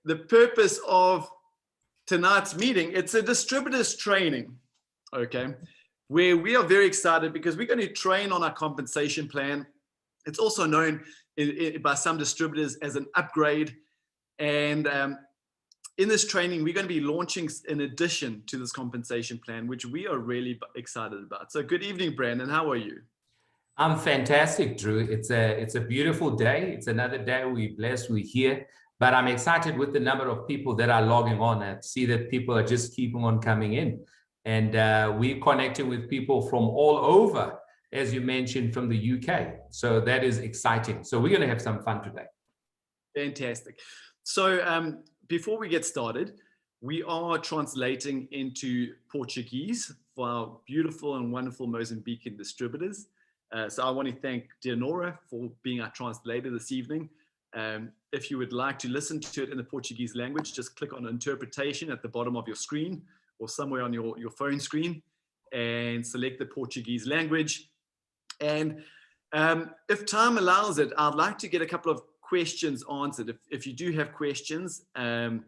The purpose of tonight's meeting, it's a distributors training, okay, where we are very excited because we're going to train on our compensation plan. It's also known by some distributors as an upgrade. And in this training, we're going to be launching an addition to this compensation plan, which we are really excited about. So good evening, Brandon. How are you? I'm fantastic, Drew. It's a beautiful day. It's another day we're blessed, we're here. But I'm excited with the number of people that are logging on and see that people are just keeping on coming in. And we're connecting with people from all over, as you mentioned, from the UK. So that is exciting. So we're going to have some fun today. Fantastic. So before we get started, we are translating into Portuguese for our beautiful and wonderful Mozambican distributors. So I want to thank Dianora for being our translator this evening. If you would like to listen to it in the Portuguese language, just click on interpretation at the bottom of your screen or somewhere on your phone screen and select the Portuguese language. And if time allows it, I'd like to get a couple of questions answered. If you do have questions, I'd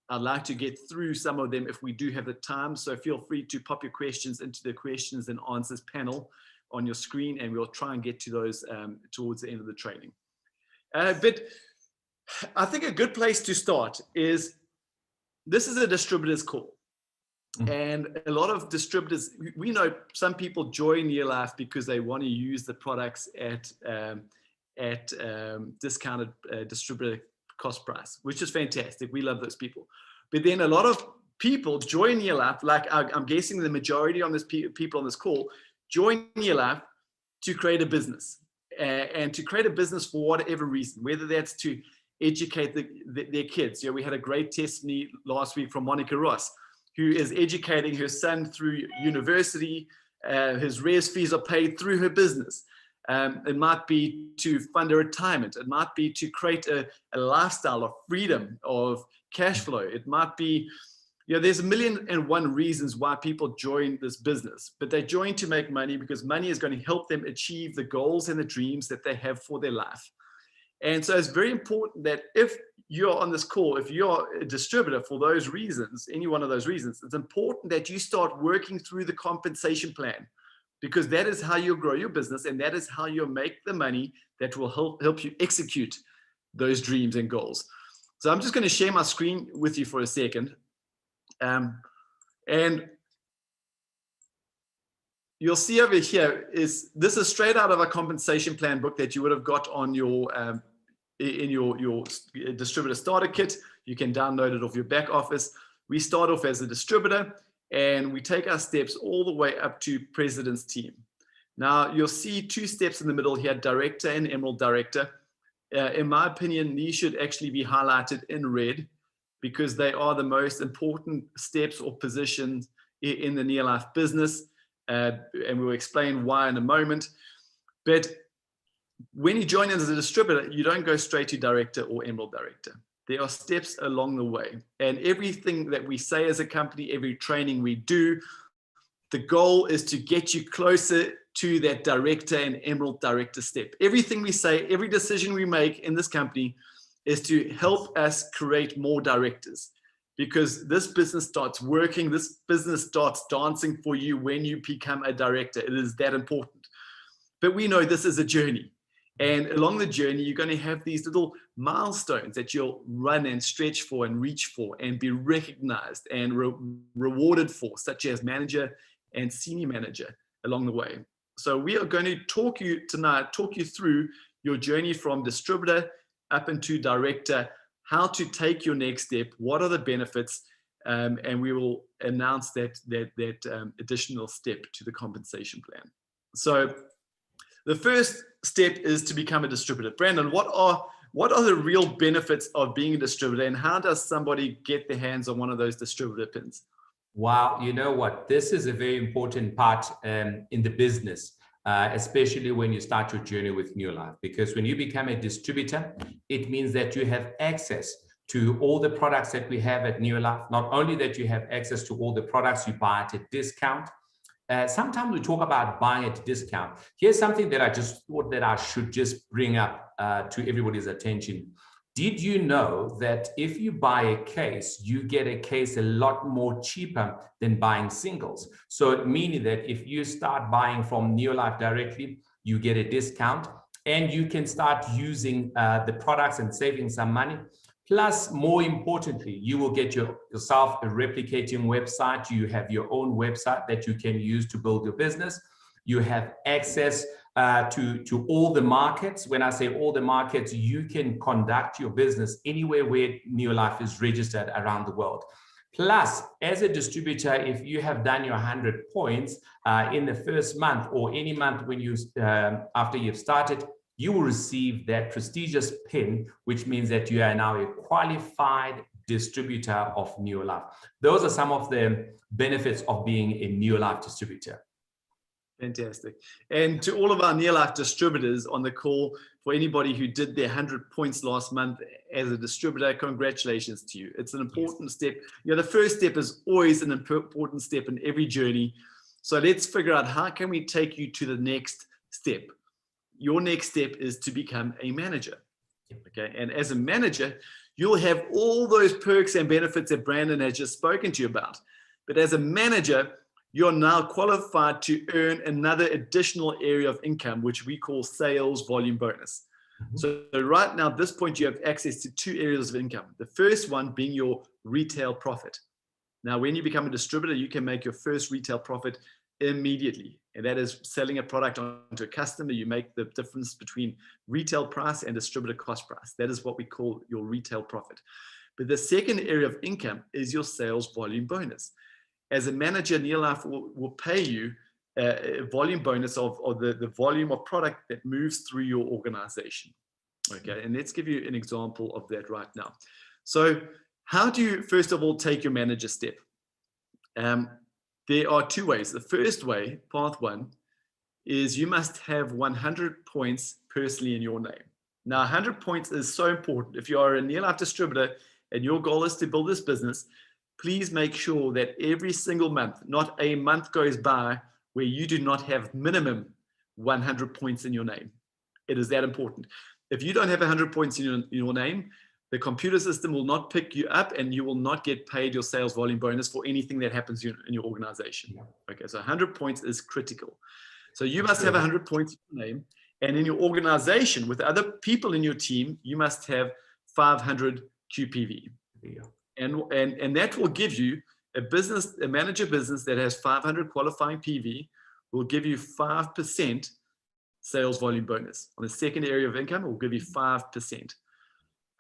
like to get through some of them if we do have the time. So feel free to pop your questions into the questions and answers panel on your screen, and we'll try and get to those towards the end of the training. But I think a good place to start is, this is a distributor's call. And a lot of distributors, we know some people join NEOLIFE because they want to use the products at discounted distributor cost price, which is fantastic. We love those people. But then a lot of people join NEOLIFE, like I'm guessing the majority on this people on this call, join NEOLIFE to create a business, and to create a business for whatever reason, whether that's to educate their kids. You know, we had a great testimony last week from Monica Ross, who is educating her son through university. His res fees are paid through her business. It might be to fund a retirement. It might be to create a lifestyle of freedom, of cash flow. It might be, you know, there's 1,000,001 reasons why people join this business, but they join to make money because money is going to help them achieve the goals and the dreams that they have for their life. And so it's very important that if you're on this call, if you're a distributor for those reasons, any one of those reasons, it's important that you start working through the compensation plan, because that is how you'll grow your business, and that is how you'll make the money that will help you execute those dreams and goals. So I'm just going to share my screen with you for a second. And you'll see over here this is straight out of a compensation plan book that you would have got on your in your distributor starter kit. You can download it off your back office. We start off as a distributor, and we take our steps all the way up to president's team. Now you'll see 2 steps in the middle here, director and emerald director. In my opinion, these should actually be highlighted in red, because they are the most important steps or positions in the NEOLIFE business. And we'll explain why in a moment. But when you join in as a distributor, you don't go straight to director or emerald director. There are steps along the way. And everything that we say as a company, every training we do, the goal is to get you closer to that director and emerald director step. Everything we say, every decision we make in this company is to help us create more directors, because this business starts working, this business starts dancing for you when you become a director. It is that important. But we know this is a journey. And along the journey, you're going to have these little milestones that you'll run and stretch for and reach for and be recognized and rewarded for, such as manager and senior manager along the way. So we are going to talk you through your journey from distributor up into director, how to take your next step, what are the benefits, and we will announce that additional step to the compensation plan. So the first step is to become a distributor. Brandon, what are the real benefits of being a distributor, and how does somebody get their hands on one of those distributor pins? Wow, you know what? This is a very important part in the business, especially when you start your journey with NEOLIFE, because when you become a distributor, it means that you have access to all the products that we have at NEOLIFE. Not only that you have access to all the products you buy at a discount. Sometimes we talk about buying at a discount. Here's something that I just thought that I should just bring up to everybody's attention. Did you know that if you buy a case, you get a case a lot more cheaper than buying singles? So meaning that if you start buying from NEOLIFE directly, you get a discount and you can start using the products and saving some money. Plus, more importantly, you will get yourself a replicating website. You have your own website that you can use to build your business. You have access to all the markets. When I say all the markets, you can conduct your business anywhere where NEOLIFE is registered around the world. Plus, as a distributor, if you have done your 100 points in the first month or any month when you after you've started, you will receive that prestigious pin, which means that you are now a qualified distributor of NEOLIFE. Those are some of the benefits of being a NEOLIFE distributor. Fantastic. And to all of our NEOLIFE distributors on the call, for anybody who did their 100 points last month as a distributor, congratulations to you. It's an important step. You know, the first step is always an important step in every journey. So let's figure out, how can we take you to the next step? Your next step is to become a manager. Okay. And as a manager, you'll have all those perks and benefits that Brandon has just spoken to you about. But as a manager, you're now qualified to earn another additional area of income, which we call sales volume bonus. So right now, at this point, you have access to 2 areas of income. The first one being your retail profit. Now, when you become a distributor, you can make your first retail profit immediately. And that is selling a product onto a customer. You make the difference between retail price and distributor cost price. That is what we call your retail profit. But the second area of income is your sales volume bonus. As a manager, NEOLIFE will pay you a volume bonus of the volume of product that moves through your organization. Okay, and let's give you an example of that right now. So how do you, first of all, take your manager step? There are 2 ways. The first way, path 1, is you must have 100 points personally in your name. Now, 100 points is so important. If you are a NEOLIFE distributor and your goal is to build this business, please make sure that every single month, not a month goes by where you do not have minimum 100 points in your name. It is that important. If you don't have 100 points in your name, the computer system will not pick you up and you will not get paid your sales volume bonus for anything that happens in your organization. Okay, so 100 points is critical. So you must have 100 points in your name, and in your organization with other people in your team, you must have 500 QPV. And that will give you a manager business that has 500 qualifying PV will give you 5% sales volume bonus. On the second area of income, it will give you 5%.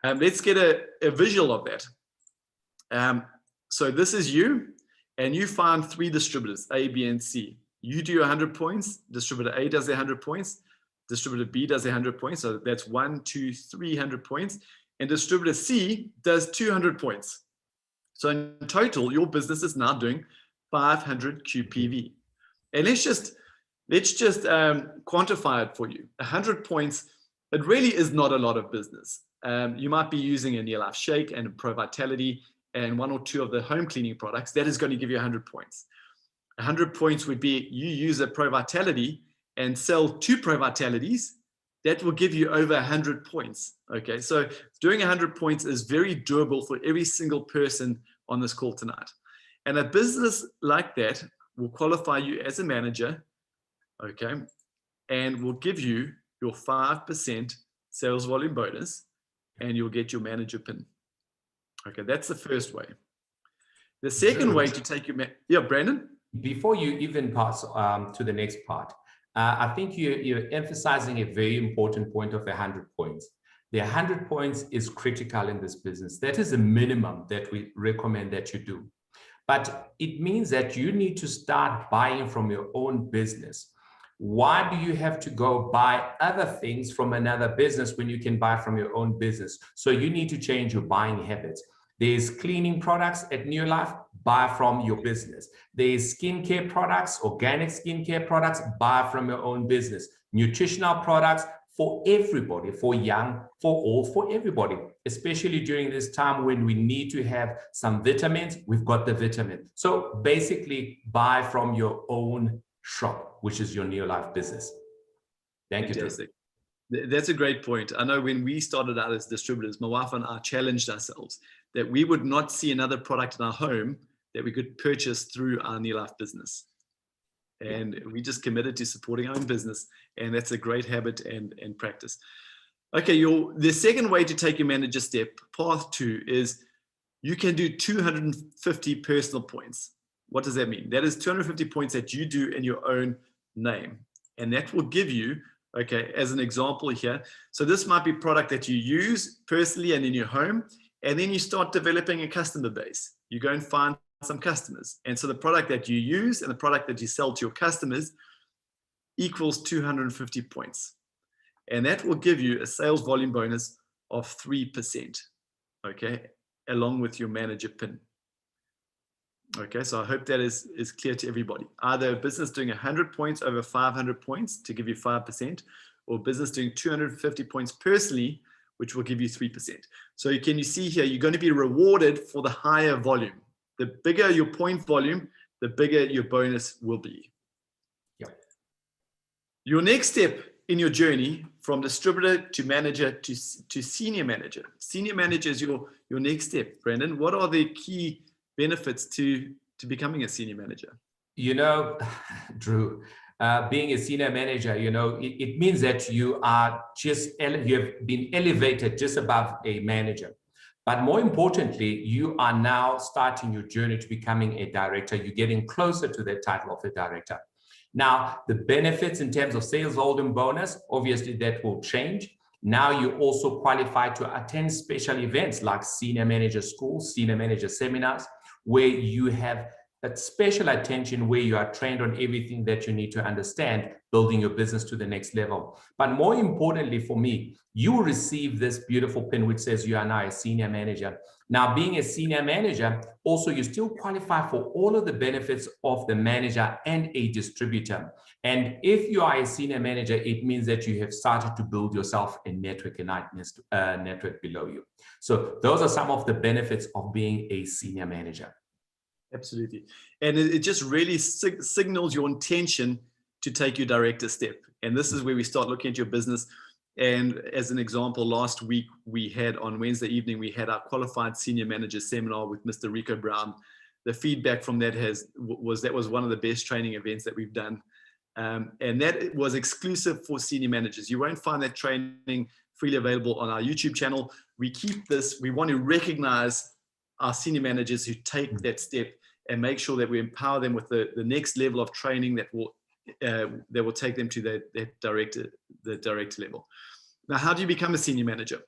Let's get a visual of that. So this is you, and you find 3 distributors, A, B, and C. You do 100 points, distributor A does 100 points, distributor B does 100 points, so that's 1, 2, 300 points, and distributor C does 200 points. So in total, your business is now doing 500 QPV. And let's just quantify it for you. 100 points, it really is not a lot of business. You might be using a NEOLIFE Shake and a Pro Vitality and 1 or 2 of the home cleaning products. That is going to give you 100 points. 100 points would be you use a Pro Vitality and sell 2 Pro Vitalities. That will give you over 100 points. Okay, so doing 100 points is very doable for every single person on this call tonight. And a business like that will qualify you as a manager, okay, and will give you your 5% sales volume bonus, and you'll get your manager pin. Okay, that's the first way. The second way to take your Brandon? Before you even pass to the next part, I think you're emphasizing a very important point of 100 points. The 100 points is critical in this business. That is a minimum that we recommend that you do. But it means that you need to start buying from your own business. Why do you have to go buy other things from another business when you can buy from your own business? So you need to change your buying habits. There's cleaning products at NEOLIFE, buy from your business. There's skincare products, organic skincare products, buy from your own business. Nutritional products for everybody, for young, for old, for everybody, especially during this time when we need to have some vitamins, we've got the vitamin. So basically buy from your own shop, which is your NEOLIFE business. Thank you. Fantastic. That's a great point. I know when we started out as distributors, my wife and I challenged ourselves that we would not see another product in our home that we could purchase through our NEOLIFE business. And we just committed to supporting our own business. And that's a great habit and practice. Okay, the second way to take your manager step, path 2, is you can do 250 personal points. What does that mean? That is 250 points that you do in your own name. And that will give you, okay, as an example here. So this might be product that you use personally and in your home, and then you start developing a customer base. You go and find some customers. And so the product that you use and the product that you sell to your customers equals 250 points. And that will give you a sales volume bonus of 3%, okay, along with your manager PIN. Okay, so I hope that is clear to everybody. Either a business doing 100 points over 500 points to give you 5%, or business doing 250 points personally, which will give you 3%. So you see here, you're going to be rewarded for the higher volume. The bigger your point volume, the bigger your bonus will be. Yep. Your next step in your journey from distributor to manager to senior manager. Senior manager is your next step. Brandon, what are the key benefits to becoming a senior manager? You know, Drew, being a senior manager, you know, it means that you have been elevated just above a manager. But more importantly, you are now starting your journey to becoming a director. You're getting closer to the title of a director. Now, the benefits in terms of sales volume bonus, obviously that will change. Now you also qualify to attend special events like senior manager schools, senior manager seminars, where you have that special attention, where you are trained on everything that you need to understand, building your business to the next level. But more importantly for me, you receive this beautiful pin which says you are now a senior manager. Now, being a senior manager, also you still qualify for all of the benefits of the manager and a distributor. And if you are a senior manager, it means that you have started to build yourself a network, a nice network below you. So those are some of the benefits of being a senior manager. Absolutely. And it just really signals your intention to take your director step. And this is where we start looking at your business. And as an example, last week on Wednesday evening, we had our qualified senior manager seminar with Mr. Rico Brown. The feedback from that was one of the best training events that we've done. And that was exclusive for senior managers. You won't find that training freely available on our YouTube channel. We keep this, we want to recognize our senior managers who take that step and make sure that we empower them with the next level of training that will take them to the director level. Now, how do you become a senior manager?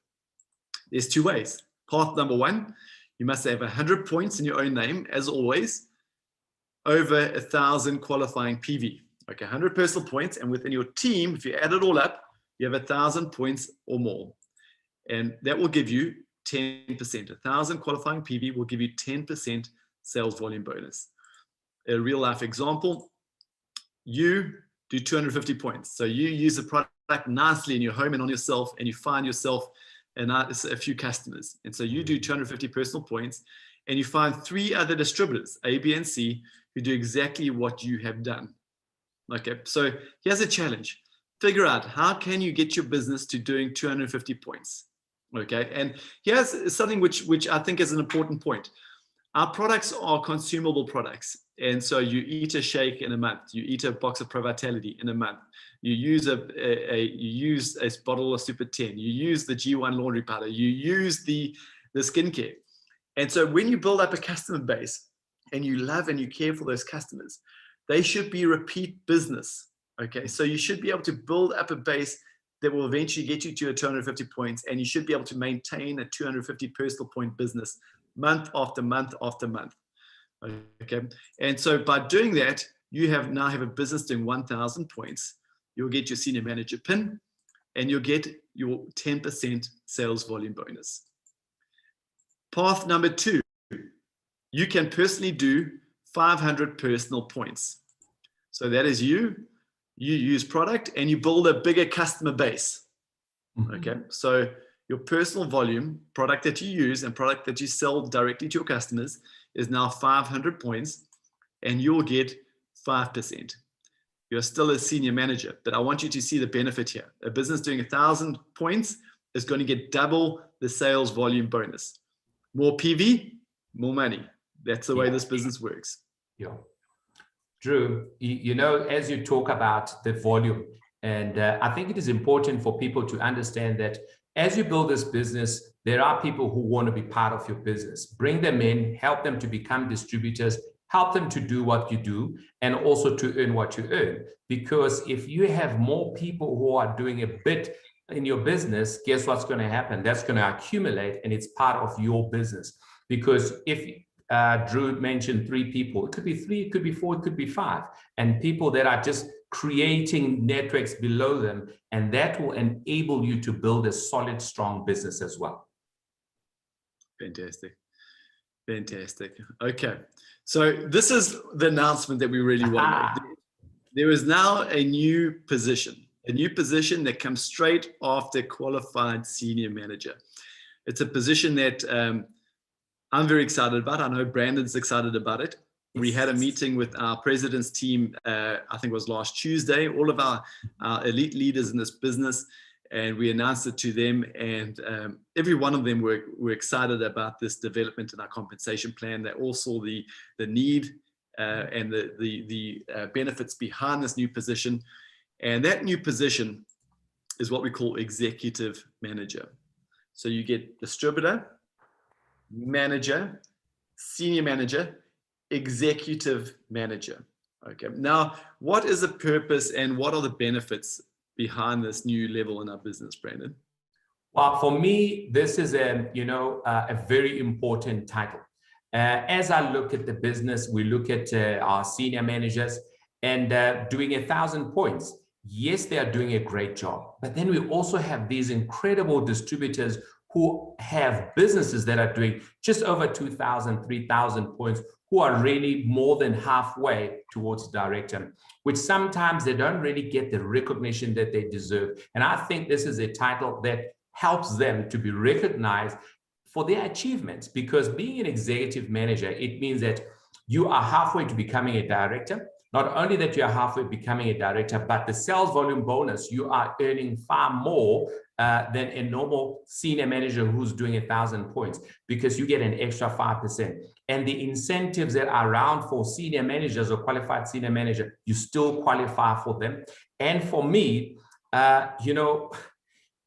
There's 2 ways. Path number 1, you must have 100 points in your own name, as always, over 1,000 qualifying PV. Okay, 100 personal points, and within your team, if you add it all up, you have 1,000 points or more. And that will give you 10%. 1,000 qualifying PV will give you 10% sales volume bonus. A real life example, you do 250 points. So you use the product nicely in your home and on yourself, and you find yourself a few customers. And so you do 250 personal points, and you find 3 other distributors, A, B, and C, who do exactly what you have done. Okay, so here's a challenge. Figure out how can you get your business to doing 250 points. Okay, and here's something which I think is an important point. Our products are consumable products. And so you eat a shake in a month, you eat a box of Pro Vitality in a month, you use a bottle of Super 10, you use the G1 laundry powder, you use the skincare. And so when you build up a customer base and you love and you care for those customers, they should be repeat business. Okay, so you should be able to build up a base that will eventually get you to 250 points, and you should be able to maintain a 250 personal point business month after month after month. Okay, and so by doing that, you now have a business doing 1,000 points. You'll get your senior manager PIN, and you'll get your 10% sales volume bonus. Path number 2, you can personally do 500 personal points. So that is you use product and you build a bigger customer base. Okay, so your personal volume, product that you use and product that you sell directly to your customers, is now 500 points, and you'll get 5%. you're still a senior manager, but I want you to see the benefit here. A business doing 1,000 points is going to get double the sales volume bonus. More PV, more money. That's the way this business works. Yeah. Drew, you know, as you talk about the volume, and I think it is important for people to understand that as you build this business, there are people who want to be part of your business. Bring them in, help them to become distributors, help them to do what you do, and also to earn what you earn. Because if you have more people who are doing a bit in your business, guess what's going to happen? That's going to accumulate, and it's part of your business. Because if Drew mentioned 3 people, it could be 3, it could be 4, it could be 5, and people that are just creating networks below them, and that will enable you to build a solid, strong business as well. Fantastic. Fantastic. Okay. So this is the announcement that we really want to make. There is now a new position that comes straight after qualified senior manager. It's a position that I'm very excited about. I know Brandon's excited about it. We had a meeting with our president's team, I think it was last Tuesday, all of our elite leaders in this business, and we announced it to them, and every one of them were excited about this development in our compensation plan. They all saw the need and the benefits behind this new position. And that new position is what we call executive manager. So you get distributor, manager, senior manager, executive manager. Okay. Now, what is the purpose and what are the benefits behind this new level in our business, Brandon? Well, for me, this is a very important title. As I look at the business, we look at our senior managers and doing 1,000 points. Yes, they are doing a great job, but then we also have these incredible distributors who have businesses that are doing just over 2,000, 3,000 points, who are really more than halfway towards director, which sometimes they don't really get the recognition that they deserve. And I think this is a title that helps them to be recognized for their achievements, because being an executive manager, it means that you are halfway to becoming a director. Not only that you are halfway becoming a director, but the sales volume bonus, you are earning far more than a normal senior manager who's doing 1,000 points, because you get an extra 5%. And the incentives that are around for senior managers or qualified senior manager, you still qualify for them. And for me,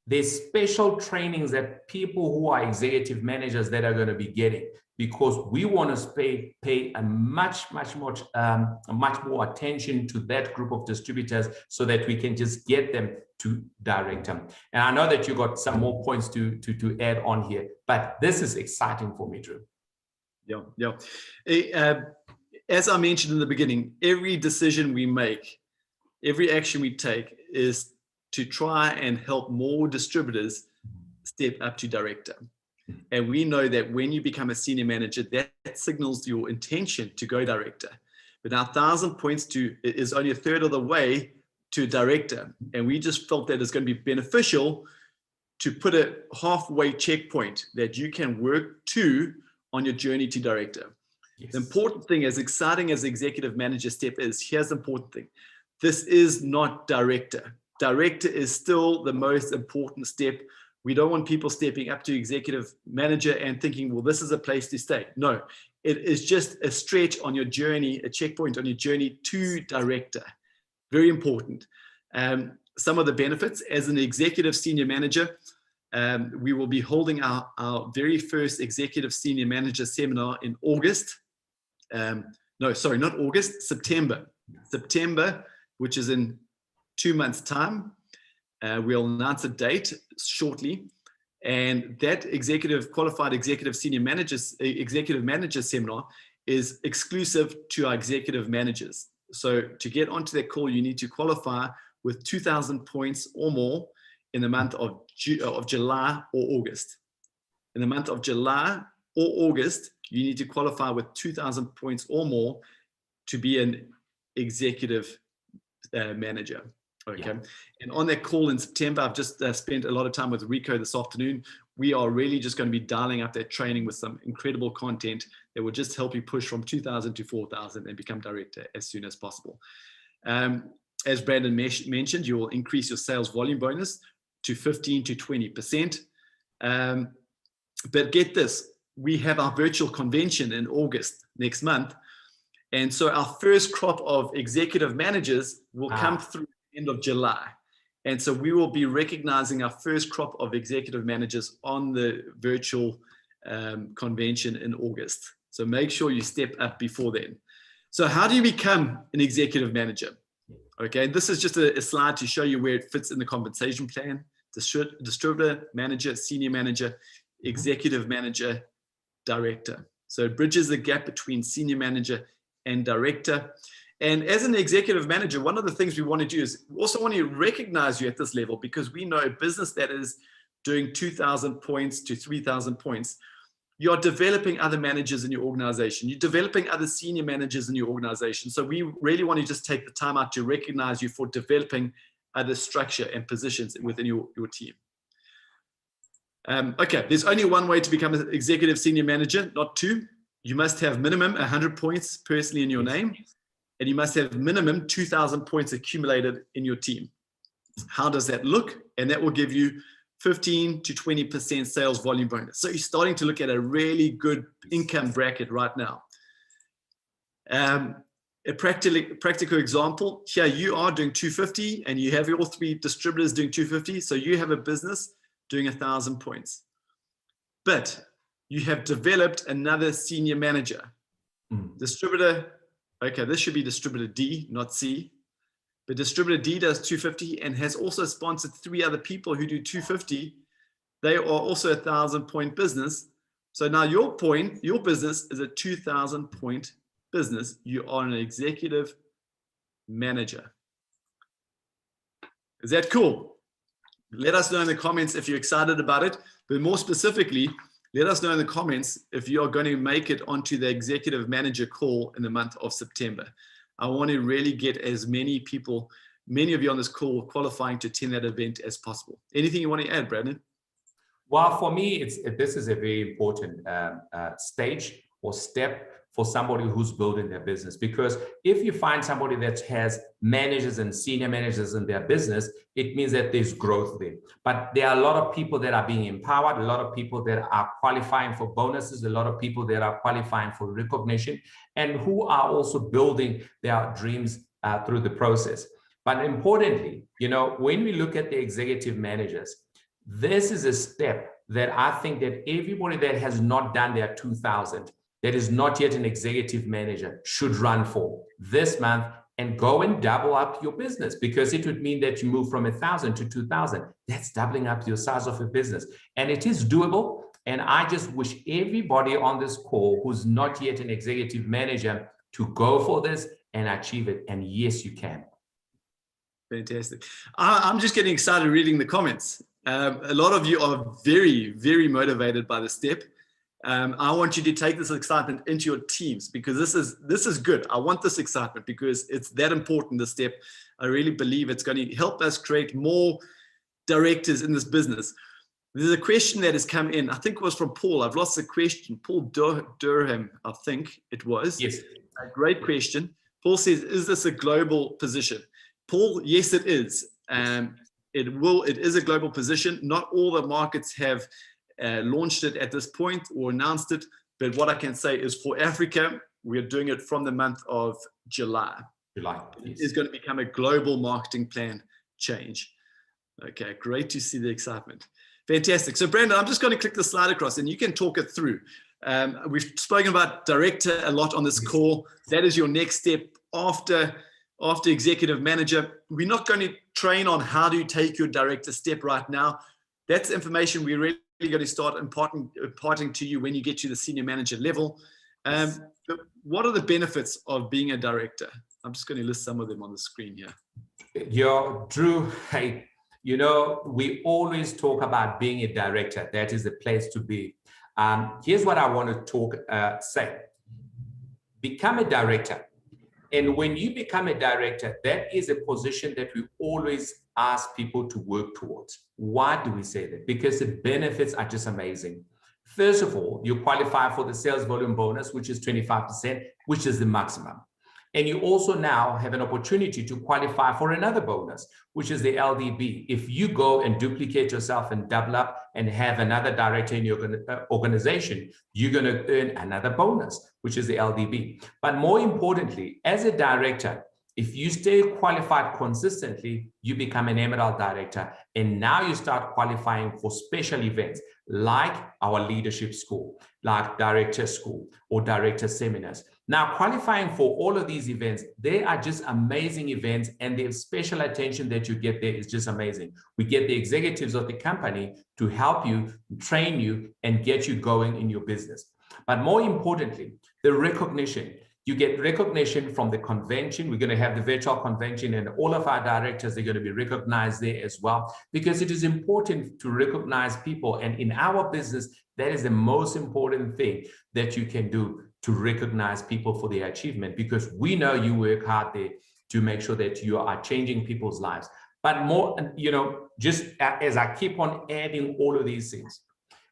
there's special trainings that people who are executive managers that are going to be getting, because we want to pay a much more attention to that group of distributors so that we can just get them to director. And I know that you got some more points to add on here, but this is exciting for me, Drew. Yeah. As I mentioned in the beginning, every decision we make, every action we take is to try and help more distributors step up to director. And we know that when you become a senior manager, that signals your intention to go director. But now 1,000 points is only 1/3 of the way to director. And we just felt that it's going to be beneficial to put a halfway checkpoint that you can work to on your journey to director. Yes. The important thing, as exciting as the executive manager step is, here's the important thing. This is not director. Director is still the most important step. We don't want people stepping up to executive manager and thinking, well, this is a place to stay. No, it is just a stretch on your journey, a checkpoint on your journey to director. Very important. Some of the benefits as an executive senior manager, we will be holding our very first executive senior manager seminar in August. No, sorry, not August, September. September, which is in 2 months' time. We'll announce a date shortly, and that qualified executive manager seminar is exclusive to our executive managers. So to get onto that call, you need to qualify with 2,000 points or more in the month of July or August. In the month of July or August, you need to qualify with 2,000 points or more to be an executive manager. Okay. Yeah. And on that call in September, I've just spent a lot of time with Rico this afternoon. We are really just going to be dialing up that training with some incredible content that will just help you push from 2,000 to 4,000 and become director as soon as possible. as Brandon mentioned, you will increase your sales volume bonus to 15 to 20%. But get this, we have our virtual convention in August next month. And so our first crop of executive managers will come through the end of July. And so we will be recognizing our first crop of executive managers on the virtual convention in August. So make sure you step up before then. So how do you become an executive manager? Okay, this is just a slide to show you where it fits in the compensation plan. Distributor, manager, senior manager, executive manager, director. So it bridges the gap between senior manager and director. And as an executive manager, one of the things we want to do is we also want to recognize you at this level, because we know a business that is doing 2,000 points to 3,000 points, you're developing other managers in your organization. You're developing other senior managers in your organization. So we really want to just take the time out to recognize you for developing other structure and positions within your team. Okay, there's only one way to become an executive senior manager, not two. You must have minimum 100 points personally in your name, and you must have minimum 2,000 points accumulated in your team. How does that look? And that will give you 15 to 20% sales volume bonus. So you're starting to look at a really good income bracket right now. A practical example, here you are doing 250 and you have all three distributors doing 250. So you have a business doing 1,000 points, but you have developed another senior manager. Distributor, okay, this should be distributor D, not C. But distributor D does 250 and has also sponsored 3 other people who do 250. They are also 1,000 point business. So now your business is a 2,000 point business. You are an executive manager. Is that cool? Let us know in the comments if you're excited about it. But more specifically, let us know in the comments if you are going to make it onto the executive manager call in the month of September. I want to really get as many people, many of you on this call, qualifying to attend that event as possible. Anything you want to add, Brandon? Well, for me, this is a very important stage or step for somebody who's building their business. Because if you find somebody that has managers and senior managers in their business, it means that there's growth there. But there are a lot of people that are being empowered, a lot of people that are qualifying for bonuses, a lot of people that are qualifying for recognition, and who are also building their dreams through the process. But importantly, you know, when we look at the executive managers, this is a step that I think that everybody that has not done their 2,000, that is not yet an executive manager, should run for this month and go and double up your business, because it would mean that you move from 1,000 to 2,000. That's doubling up your size of a business. And it is doable. And I just wish everybody on this call who's not yet an executive manager to go for this and achieve it. And yes, you can. Fantastic. I'm just getting excited reading the comments. A lot of you are very, very motivated by the step. I want you to take this excitement into your teams, because this is good. I want this excitement because it's that important, this step. I really believe it's going to help us create more directors in this business. There's a question that has come in. I think it was from Paul. I've lost the question. Paul Durham, I think it was. Yes. A great question. Paul says, is this a global position? Paul, yes, it is. It is a global position. Not all the markets have launched it at this point or announced it, but what I can say is for Africa, we are doing it from the month of July. Yes. It is going to become a global marketing plan change. Okay, great to see the excitement. Fantastic. So Brandon, I'm just going to click the slide across and you can talk it through. We've spoken about director a lot on this call. That is your next step after executive manager. We're not going to train on how do you take your director step right now. That's information we're really going to start imparting to you when you get to the senior manager level. But what are the benefits of being a director? I'm just going to list some of them on the screen here. Drew, hey, you know, we always talk about being a director. That is the place to be. Here's what I want to say. Become a director. And when you become a director, that is a position that we always ask people to work towards. Why do we say that? Because the benefits are just amazing. First of all, you qualify for the sales volume bonus, which is 25%, which is the maximum. And you also now have an opportunity to qualify for another bonus, which is the LDB. If you go and duplicate yourself and double up and have another director in your organization, you're going to earn another bonus, which is the LDB. But more importantly, as a director, if you stay qualified consistently, you become an Emerald Director. And now you start qualifying for special events like our leadership school, like Director School or Director Seminars. Now, qualifying for all of these events, they are just amazing events, and the special attention that you get there is just amazing. We get the executives of the company to help you, train you, and get you going in your business. But more importantly, the recognition. You get recognition from the convention. We're going to have the virtual convention, and all of our directors are going to be recognized there as well, because it is important to recognize people. And in our business, that is the most important thing that you can do, to recognize people for their achievement, because we know you work hard there to make sure that you are changing people's lives. But more, just as I keep on adding all of these things,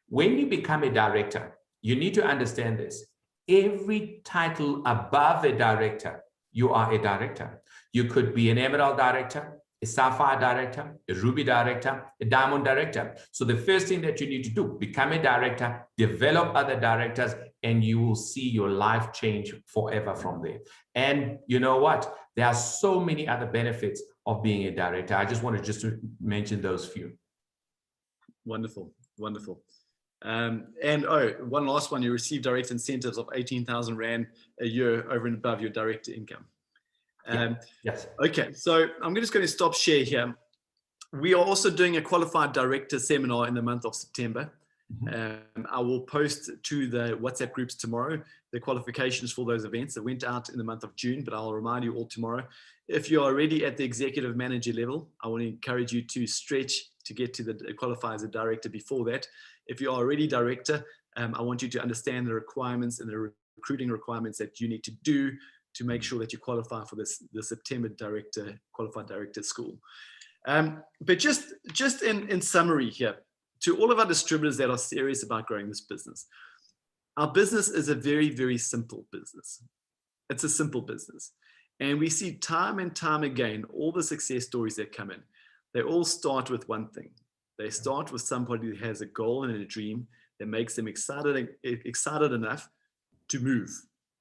when you become a director, you need to understand this. Every title above a director, you are a director. You could be an Emerald Director, a Sapphire Director, a Ruby Director, a Diamond Director. So the first thing that you need to do, become a director, develop other directors, and you will see your life change forever from there. And you know what? There are so many other benefits of being a director. I just wanted to mention those few. Wonderful, wonderful. And one last one, you receive direct incentives of 18,000 Rand a year over and above your direct income. Yes. Okay, so I'm just going to stop share here. We are also doing a qualified director seminar in the month of September. I will post to the WhatsApp groups tomorrow the qualifications for those events that went out in the month of June, but I'll remind you all tomorrow. If you're already at the executive manager level, I want to encourage you to stretch to get to the qualify as a director before that. If you're already director, I want you to understand the requirements and the recruiting requirements that you need to do to make sure that you qualify for the September qualified director school. But just in summary here, to all of our distributors that are serious about growing this business, our business is a very, very simple business. It's a simple business. And we see time and time again, all the success stories that come in, they all start with one thing. They start with somebody who has a goal and a dream that makes them excited enough to move,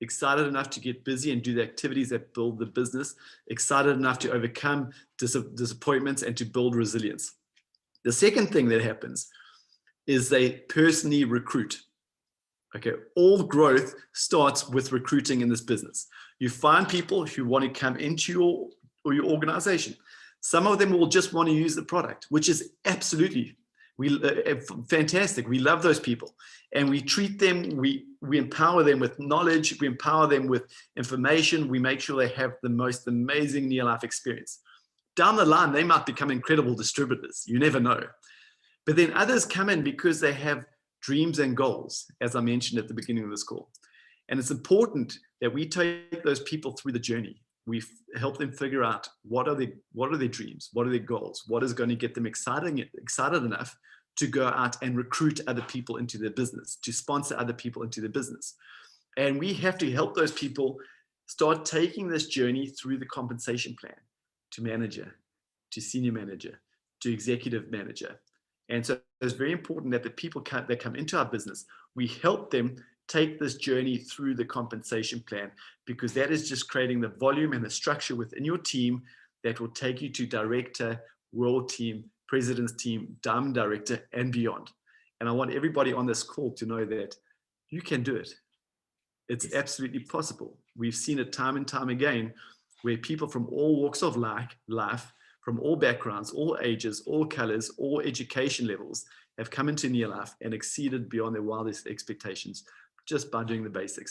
excited enough to get busy and do the activities that build the business, excited enough to overcome disappointments and to build resilience. The second thing that happens is they personally recruit. Okay, all growth starts with recruiting in this business. You find people who want to come into your organization. Some of them will just want to use the product, which is absolutely fantastic. We love those people, and we treat them, we empower them with knowledge, we empower them with information, we make sure they have the most amazing NEOLIFE experience. Down the line, they might become incredible distributors. You never know. But then others come in because they have dreams and goals, as I mentioned at the beginning of this call. And it's important that we take those people through the journey. We help them figure out what are their dreams, what are their goals, what is going to get them excited enough to go out and recruit other people into their business, to sponsor other people into their business. And we have to help those people start taking this journey through the compensation plan to manager, to senior manager, to executive manager. And so it's very important that the people that come into our business, we help them take this journey through the compensation plan, because that is just creating the volume and the structure within your team that will take you to director, world team, president's team, diamond director, and beyond. And I want everybody on this call to know that you can do it. It's absolutely possible. We've seen it time and time again, where people from all walks of life, from all backgrounds, all ages, all colors, all education levels have come into NEOLIFE and exceeded beyond their wildest expectations just by doing the basics.